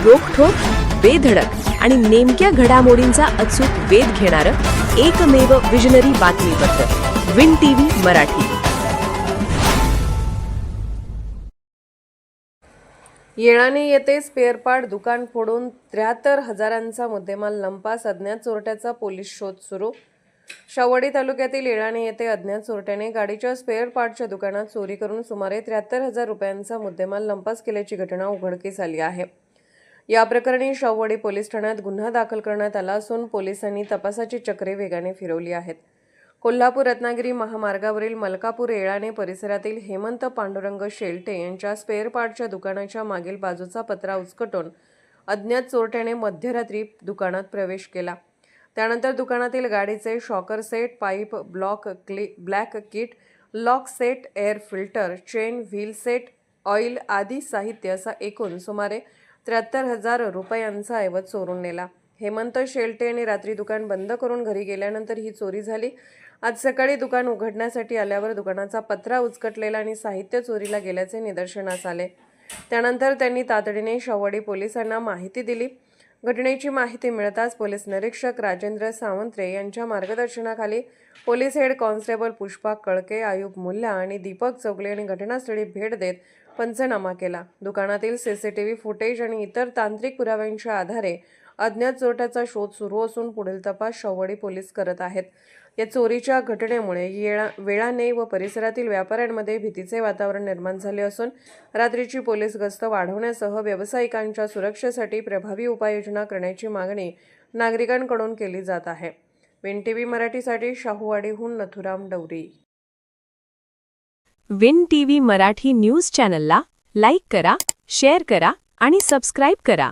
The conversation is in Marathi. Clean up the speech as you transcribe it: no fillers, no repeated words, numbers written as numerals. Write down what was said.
रोखठोक, बेधडक आणि नेमक्या घडामोडींचा अचूक वेध घेणारं एकमेव विजनरी बातमीपत्र विन टीव्ही मराठी. येळाणे येथे स्पेअर पार्ट दुकान फोडून 73,000चा मुद्देमाल लंपास, अज्ञात चोरट्याचा पोलीस शोध सुरू. शाहूवाडी तालुक्यातील येळाणे येथे अज्ञात चोरट्याने गाडीच्या स्पेअर पार्टच्या दुकानात चोरी करून सुमारे 73,000 रुपयांचा मुद्देमाल लंपास केल्याची घटना उघडकीस आली आहे. या प्रकरणी शाहूवाडी पोलीस ठाण्यात गुन्हा दाखल करण्यात आला असून पोलिसांनी तपासाची चक्रे वेगाने फिरवली आहेत. कोल्हापूर-रत्नागिरी महामार्गावरील मलकापूर येळाणे परिसरातील हेमंत पांडुरंग शेलटे यांच्या स्पेअर पार्टच्या दुकानाच्या मागील बाजूचा पत्रा उचकटून अज्ञात चोरट्याने मध्यरात्री दुकानात प्रवेश केला. त्यानंतर दुकानातील गाडीचे shocker set, pipe, black kit, lock set, air filter, chain, wheel set, oil आदी साहित्य असा एकूण सुमारे 73,000 रुपयांचा ऐवज चोरून नेला. हेमंत शेलटे यांनी रात्री दुकान बंद करून घरी गेल्यानंतर ही चोरी झाली. आज सकाळी दुकान उघडण्यासाठी आल्यावर दुकानाचा पत्रा उचकटलेला आणि साहित्य चोरीला गेल्याचे निदर्शनास आले. त्यानंतर त्यांनी तातडीने शाहूवाडी पोलिसांना माहिती दिली. घटनेची माहिती मिळताच पोलीस निरीक्षक राजेंद्र सावंत्रे यांच्या मार्गदर्शनाखाली पोलीस हेड कॉन्स्टेबल पुष्पा कळके, आयुब मुल्ला आणि दीपक चौगले यांनी घटनास्थळी भेट देत पंचनामा केला. दुकानातील सीसीटीव्ही फुटेज आणि इतर तांत्रिक पुराव्यांच्या आधारे अज्ञात चोरट्याचा शोध सुरू असून पुढील तपास शाहूवाडी पोलीस करत आहेत. या चोरीच्या घटनेमुळे येळाणे व परिसरातील व्यापाऱ्यांमध्ये भीतीचे वातावरण निर्माण झाले असून रात्रीची पोलीस गस्त वाढवण्यासह व्यावसायिकांच्या सुरक्षेसाठी प्रभावी उपाययोजना करण्याची मागणी नागरिकांकडून केली जात आहे. विन टीव्ही मराठीसाठी शाहूवाडीहून Nathuram Dawari. Win TV Marathi news चॅनलला लाईक करा, शेअर करा आणि सबस्क्राईब करा.